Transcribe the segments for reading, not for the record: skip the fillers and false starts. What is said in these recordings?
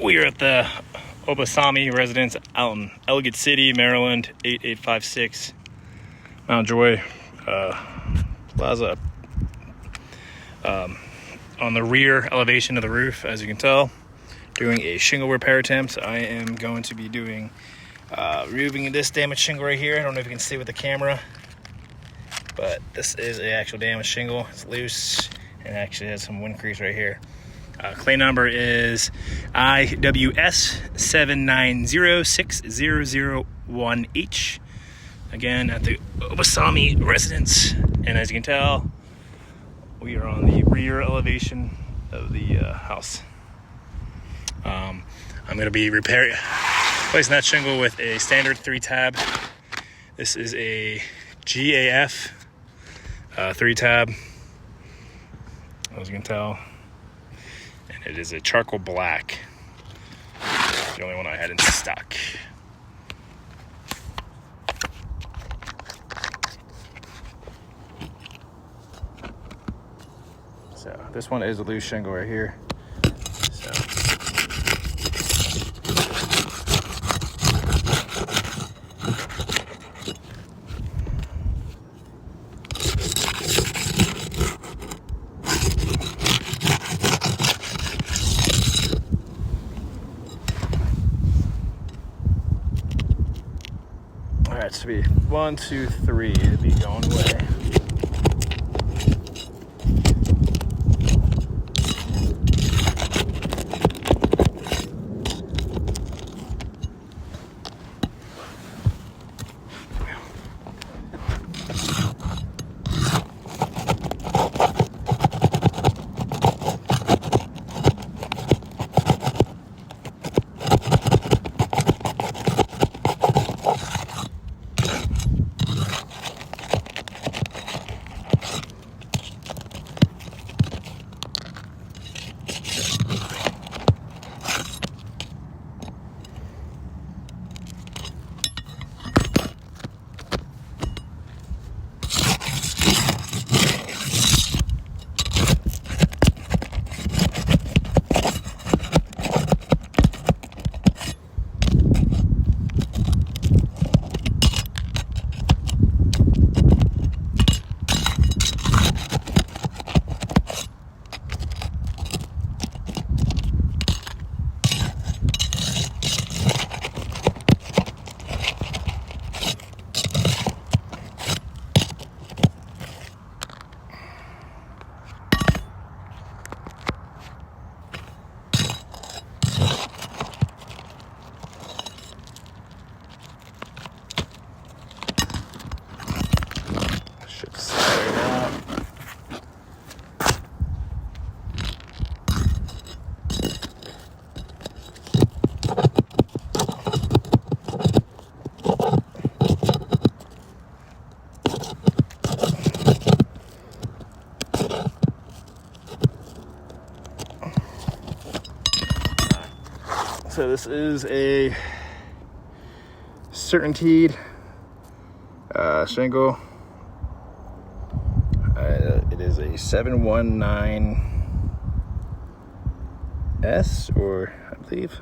We are at the Obasanmi residence out in Ellicott City, Maryland, 8856 Mount Joy Plaza. On the rear elevation of the roof, as you can tell, doing a shingle repair attempt. I am going to be doing removing this damaged shingle right here. I don't know if you can see with the camera, but this is an actual damaged shingle. It's loose and actually has some wind crease right here. Claim number is IWS79060001H. Again, at the Obasanmi residence. And as you can tell, we are on the rear elevation of the house. I'm going to be replacing that shingle with a standard 3-tab. This is a GAF 3-tab, as you can tell. And it is a charcoal black. It's the only one I had in stock. So this one is a loose shingle right here. So all right, so be 1, 2, 3 to be going away. Should slide out. So this is a certainteed shingle. It is a 719S, or I believe.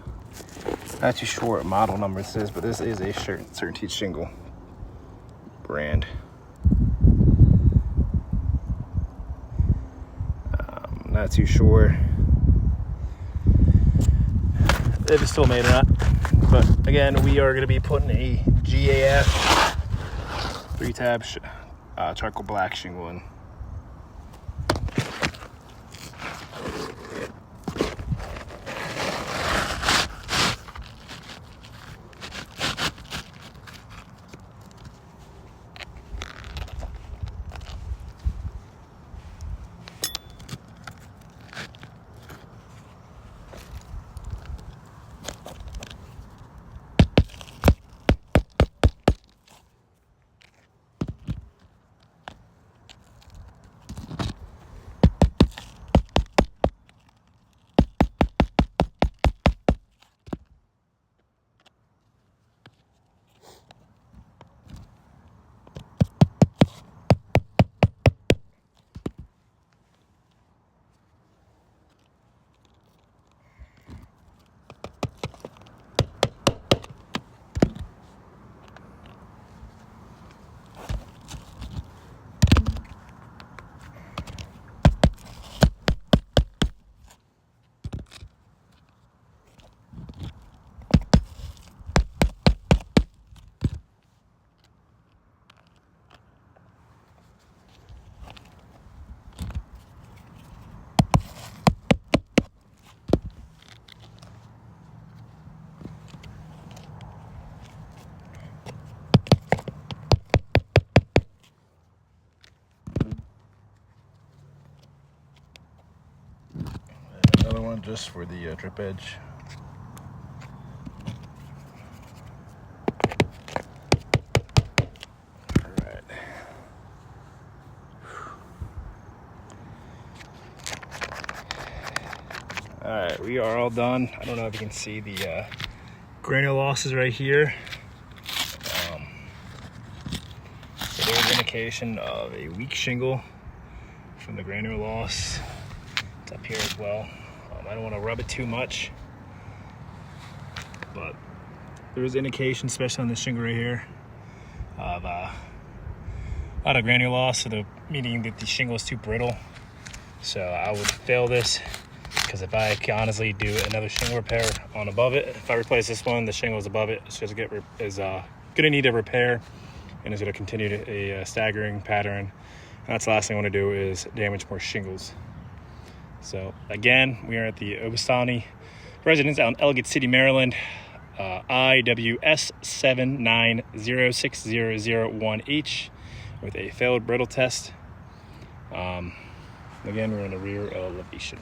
Not too sure what model number this is, but this is a certainteed shingle brand. Not too sure if it's still made or not. But again, we are going to be putting a GAF 3-tab charcoal black shingle in. down just for the drip edge. Alright. Alright, we are all done. I don't know if you can see the granule losses right here. So there's an indication of a weak shingle from the granule loss. It's up here as well. I don't want to rub it too much, but there's indication, especially on this shingle right here, of a lot of granule loss, so meaning that the shingle is too brittle. So I would fail this, because if I can honestly do another shingle repair on above it, if I replace this one, the shingle is above it, it's just gonna need a repair, and it's gonna continue a staggering pattern. And that's the last thing I want to do is damage more shingles. So again, we are at the Obasanmi residence out in Ellicott City, Maryland. IWS 7906001H with a failed brittle test. Again, we're in the rear elevation.